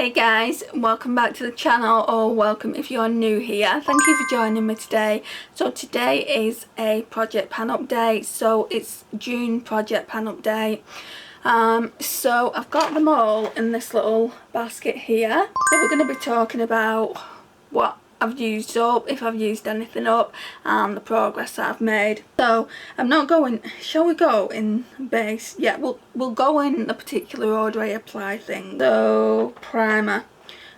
Hey guys, welcome back to the channel, or welcome if you're new here. Thank you for joining me today. So today is a project pan update, so it's June project pan update. So I've got them all in this little basket here. So we're going to be talking about what I've used up, if I've used anything up, and the progress that I've made. So I'm not going, shall we go in base? Yeah, we'll go in the particular order I apply things. So primer.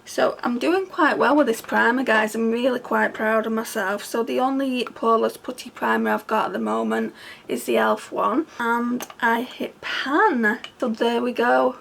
So I'm doing quite well with this primer, guys. I'm really quite proud of myself. So the only Poreless Putty primer I've got at the moment is the e.l.f. one, and I hit pan. So there we go.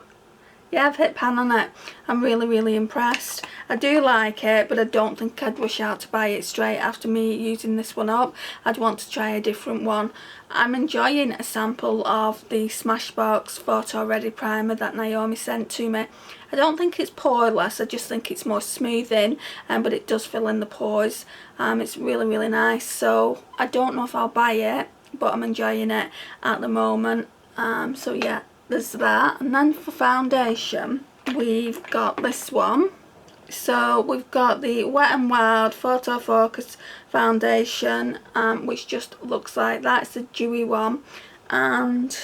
Yeah, I've hit pan on it. I'm really impressed. I do like it, but I don't think I'd rush out to buy it straight after me using this one up. I'd want to try a different one. I'm enjoying a sample of the Smashbox Photo Ready primer that Naomi sent to me. I don't think it's poreless, I just think it's more smoothing, but it does fill in the pores. It's really nice, so I don't know if I'll buy it, but I'm enjoying it at the moment. So yeah, there's that. And then for foundation, we've got this one. So we've got the Wet n Wild Photo Focus foundation, which just looks like that. It's the dewy one, and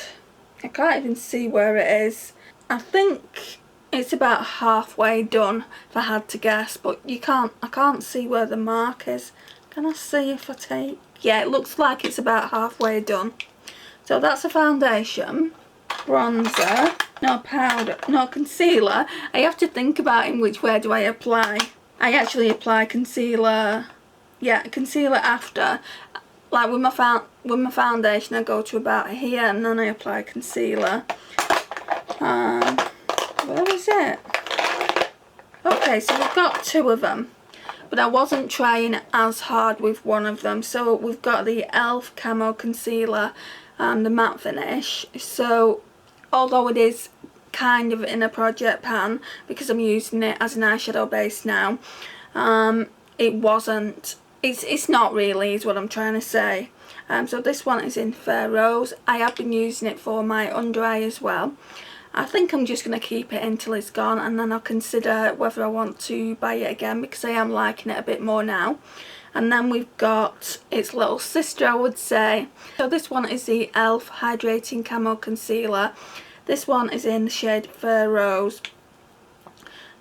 I can't even see where it is. I think it's about halfway done if I had to guess, but I can't see where the mark is. Can I see if I take? Yeah, it looks like it's about halfway done. So that's a foundation. Bronzer, no powder, no concealer. I have to think about in which way do I apply. I actually apply concealer, yeah, concealer after. Like with my foundation, I go to about here and then I apply concealer. Where is it? Okay, so we've got two of them, but I wasn't trying as hard with one of them. So we've got the e.l.f. Camo concealer, the matte finish. So although it is kind of in a project pan because I'm using it as an eyeshadow base now, it's not really, is what I'm trying to say. So this one is in Fair Rose. I have been using it for my under eye as well. I think I'm just going to keep it until it's gone, and then I'll consider whether I want to buy it again because I am liking it a bit more now. And then we've got its little sister, I would say. So this one is the e.l.f. Hydrating Camo Concealer. This one is in the shade Fair Rose.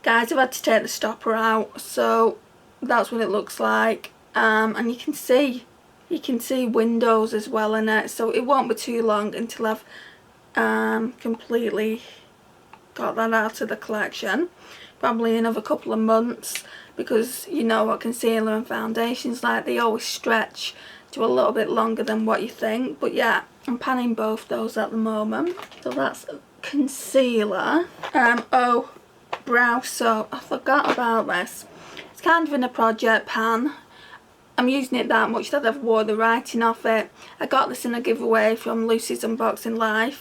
Guys, I've had to take the stopper out, so that's what it looks like. And you can see windows as well in it, so it won't be too long until I've completely got that out of the collection. Probably another couple of months, because you know what concealer and foundations like, they always stretch to a little bit longer than what you think. But yeah, I'm panning both those at the moment. So that's concealer. Oh, brow soap, I forgot about this. It's kind of in a project pan. I'm using it that much that I've wore the writing off it. I got this in a giveaway from Lucy's Unboxing Life,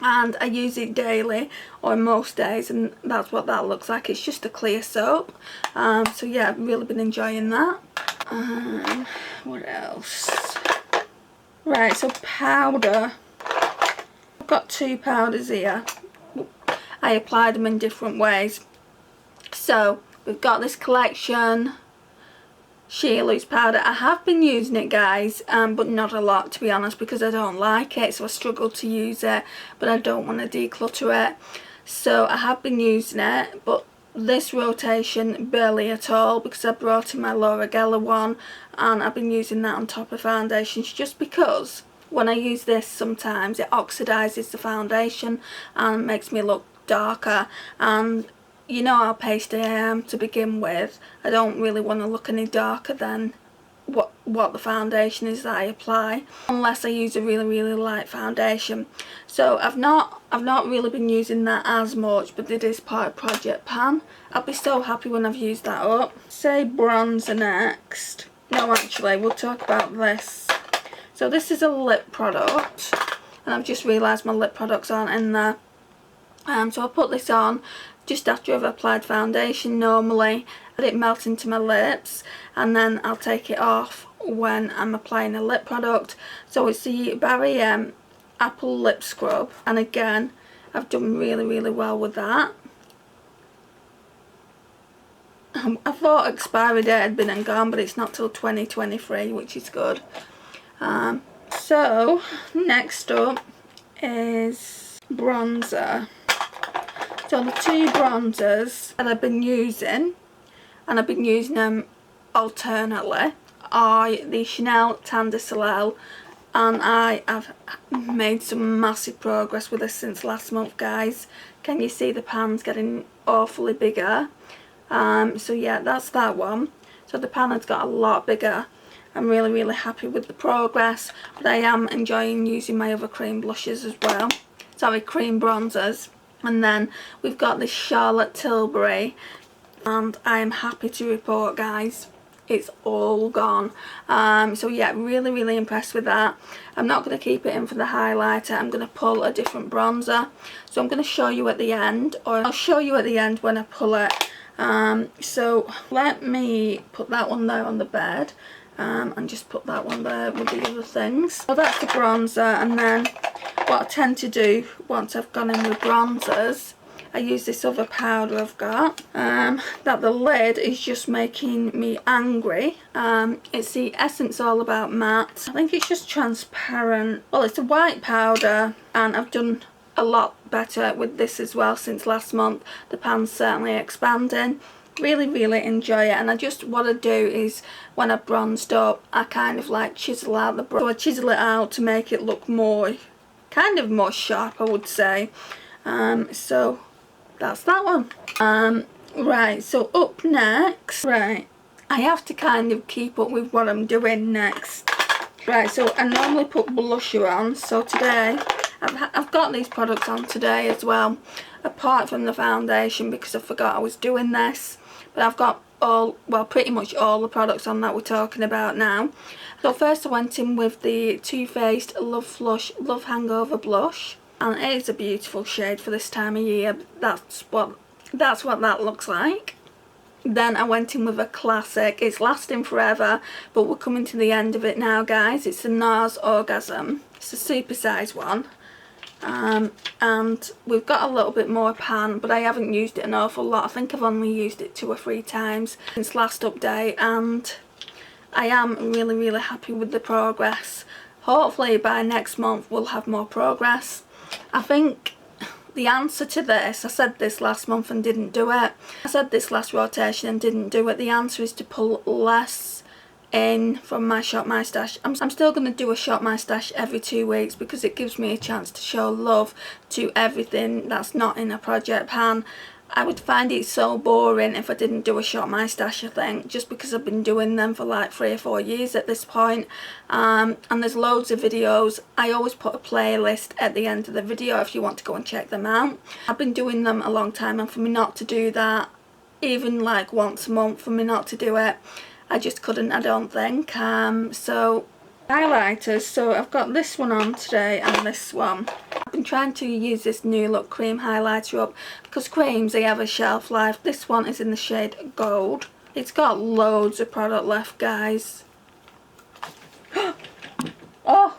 and I use it daily, or most days, and that's what that looks like. It's just a clear soap. So yeah, I've really been enjoying that. What else? Right, so powder. I've got two powders here. I applied them in different ways. So we've got this collection Sheer Loose powder. I have been using it, guys, but not a lot, to be honest, because I don't like it, so I struggle to use it, but I don't want to declutter it. So I have been using it, but this rotation barely at all, because I brought in my Laura Geller one, and I've been using that on top of foundations, just because when I use this sometimes it oxidizes the foundation and makes me look darker, and you know how pasty I am to begin with. I don't really want to look any darker than what the foundation is that I apply, unless I use a really light foundation. So I've not really been using that as much, but it is part of project pan. I'll be so happy when I've used that up. Say bronzer next. No, actually, we'll talk about this. So this is a lip product, and I've just realised my lip products aren't in there. So I'll put this on just after I've applied foundation normally, let it melt into my lips, and then I'll take it off when I'm applying a lip product. So it's the Barry Apple Lip Scrub, and again I've done really well with that. I thought expiry date had been and gone, but it's not till 2023, which is good. So next up is bronzer. So the two bronzers that I've been using, and I've been using them alternately, are the Chanel Tan de Soleil, and I have made some massive progress with this since last month, guys. Can you see the pan's getting awfully bigger? So yeah, that's that one. So the pan has got a lot bigger. I'm really happy with the progress, but I am enjoying using my other cream blushes as well. Sorry, cream bronzers. And then we've got this Charlotte Tilbury, and I am happy to report, guys, it's all gone. So yeah, really impressed with that. I'm not going to keep it in for the highlighter. I'm going to pull a different bronzer. So I'm going to show you at the end, or I'll show you at the end when I pull it. So let me put that one there on the bed, and just put that one there with the other things. So that's the bronzer, and then what I tend to do once I've gone in with bronzers, I use this other powder I've got, that the lid is just making me angry. It's the Essence All About Matte. I think it's just transparent. Well, it's a white powder, and I've done a lot better with this as well since last month. The pan's certainly expanding. Really enjoy it, and what I do is when I've bronzed up, I kind of like chisel out the brush. So I chisel it out to make it look more, kind of more sharp, I would say. So that's that one. Right, so up next, right, I have to kind of keep up with what I'm doing next. Right, so I normally put blusher on, so today I've got these products on today as well, apart from the foundation because I forgot I was doing this. But I've got pretty much all the products on that we're talking about now. So first I went in with the Too Faced Love Flush Love Hangover blush, and it is a beautiful shade for this time of year. That's what that looks like. Then I went in with a classic. It's lasting forever, but we're coming to the end of it now, guys. It's the Nars Orgasm. It's a supersize one. And we've got a little bit more pan, but I haven't used it an awful lot. I think I've only used it 2 or 3 times since last update, and I am really happy with the progress. Hopefully by next month we'll have more progress. I think the answer to this, I said this last month and didn't do it. I said this last rotation and didn't do it. The answer is to pull less in from my Shop My Stash. I'm still going to do a Shop My Stash every 2 weeks because it gives me a chance to show love to everything that's not in a project pan. I would find it so boring if I didn't do a Shop My Stash, I think, just because I've been doing them for like 3 or 4 years at this point. And there's loads of videos. I always put a playlist at the end of the video if you want to go and check them out. I've been doing them a long time, and for me not to do that, even like once a month, for me not to do it, I just couldn't, I don't think. So highlighters, so I've got this one on today and this one. I've been trying to use this New Look cream highlighter up because creams, they have a shelf life. This one is in the shade Gold. It's got loads of product left, guys. Oh!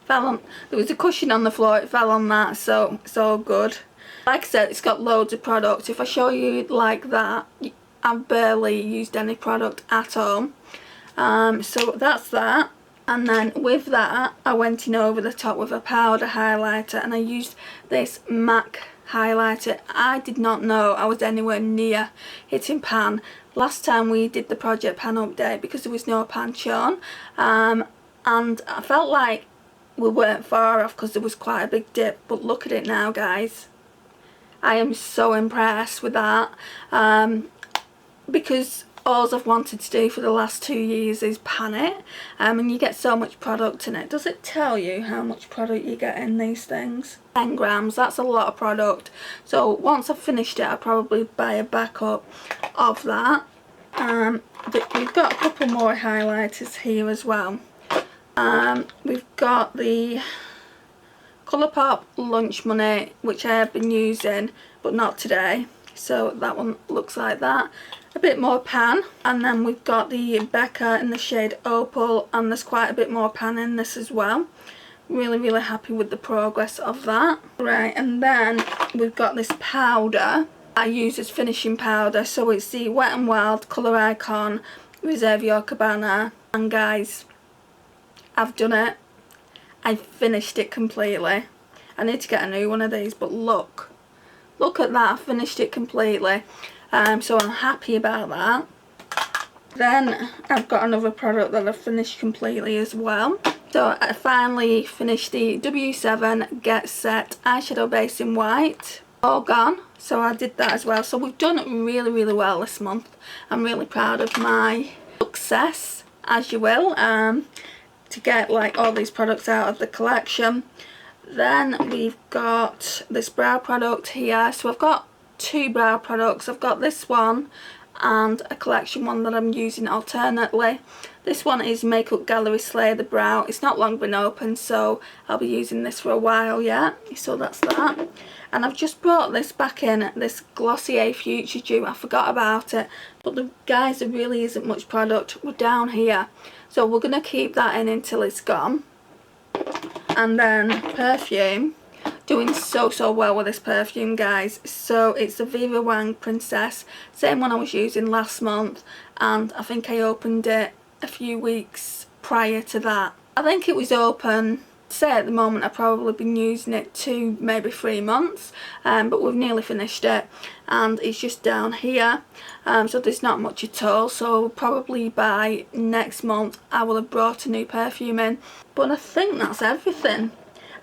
Fell on, there was a cushion on the floor, it fell on that, so it's all good. Like I said, it's got loads of products. If I show you like that, I've barely used any product at all. So that's that. And then with that, I went in over the top with a powder highlighter, and I used this MAC highlighter. I did not know I was anywhere near hitting pan last time we did the project pan update because there was no pan shown. And I felt like we weren't far off because there was quite a big dip, but look at it now, guys. I am so impressed with that. Because all I've wanted to do for the last 2 years is pan it, and you get so much product in it. Does it tell you how much product you get in these things? 10 grams, that's a lot of product. So once I've finished it, I'll probably buy a backup of that. We've got a couple more highlighters here as well. We've got the Colourpop Lunch Money, which I have been using, but not today. So that one looks like that. A bit more pan. And then we've got the Becca in the shade Opal, and there's quite a bit more pan in this as well. Really happy with the progress of that. Right, and then we've got this powder. I use as finishing powder. So it's the Wet n Wild Colour Icon Reserve Your Cabana. And guys, I've done it. I finished it completely. I need to get a new one of these, but look at that, I finished it completely. So I'm happy about that. Then I've got another product that I've finished completely as well. So I finally finished the W7 Get Set eyeshadow base in white. All gone. So I did that as well. So we've done really, really well this month. I'm really proud of my success, as you will, to get like all these products out of the collection. Then we've got this brow product here. So I've got two brow products. I've got this one and a collection one that I'm using alternately. This one is Makeup Gallery Slay the Brow. It's not long been open, so I'll be using this for a while yet. So that's that. And I've just brought this back in, this Glossier Future Dew. I forgot about it, but the guys, there really isn't much product. We're down here, so we're gonna keep that in until it's gone. And then Perfume, doing so well with this perfume, guys. So it's the Vera Wang Princess, same one I was using last month, and I think I opened it a few weeks prior to that. I think it was open, say at the moment I've probably been using it 2, maybe 3 months, but we've nearly finished it, and it's just down here, so there's not much at all. So probably by next month I will have brought a new perfume in. But I think that's everything.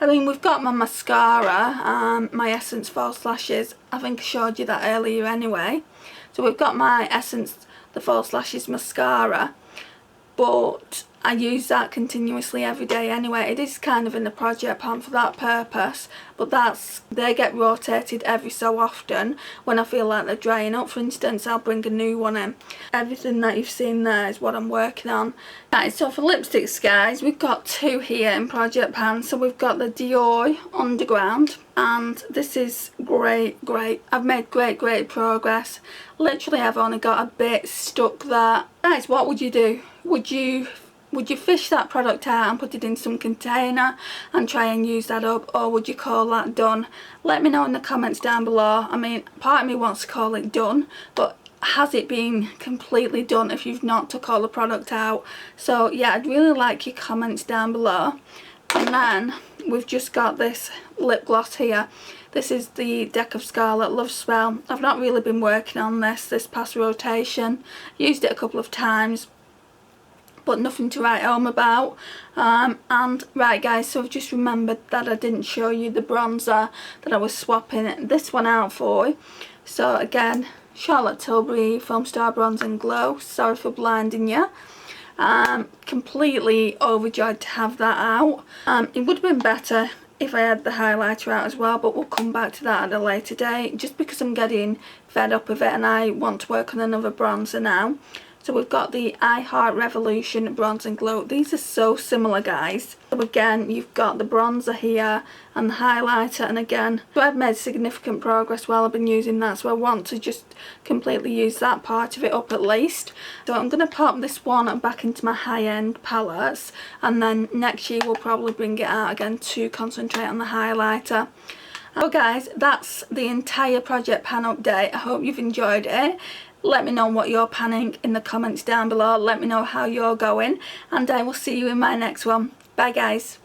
I mean, we've got my mascara, my Essence False Lashes. I think I showed you that earlier anyway. So we've got my Essence the False Lashes mascara, but I use that continuously every day anyway. It is kind of in the project pan for that purpose, but they get rotated every so often when I feel like they're drying up. For instance, I'll bring a new one in. Everything that you've seen there is what I'm working on. Right, so for lipsticks, guys, we've got 2 here in project pan. So we've got the Dior Underground, and this is great. I've made great progress. Literally, I've only got a bit stuck there. Guys, what would you do? Would you fish that product out and put it in some container and try and use that up, or would you call that done? Let me know in the comments down below. I mean, part of me wants to call it done, but has it been completely done if you've not took all the product out? So yeah, I'd really like your comments down below. And then we've just got this lip gloss here. This is the Deck of Scarlet Love Spell. I've not really been working on this past rotation. Used it a couple of times, but nothing to write home about. And right, guys, so I've just remembered that I didn't show you the bronzer that I was swapping this one out for. So again, Charlotte Tilbury Filmstar Bronze and Glow. Sorry for blinding you. Completely overjoyed to have that out. It would have been better if I had the highlighter out as well, but we'll come back to that at a later date, just because I'm getting fed up of it and I want to work on another bronzer now. So we've got the I Heart Revolution Bronze and Glow. These are so similar, guys. So again, you've got the bronzer here and the highlighter, and again, so I've made significant progress while I've been using that, so I want to just completely use that part of it up at least. So I'm going to pop this one back into my high-end palettes, and then next year we'll probably bring it out again to concentrate on the highlighter. So guys, that's the entire project pan update. I hope you've enjoyed it. Let me know what you're panning in the comments down below. Let me know how you're going, and I will see you in my next one. Bye, guys.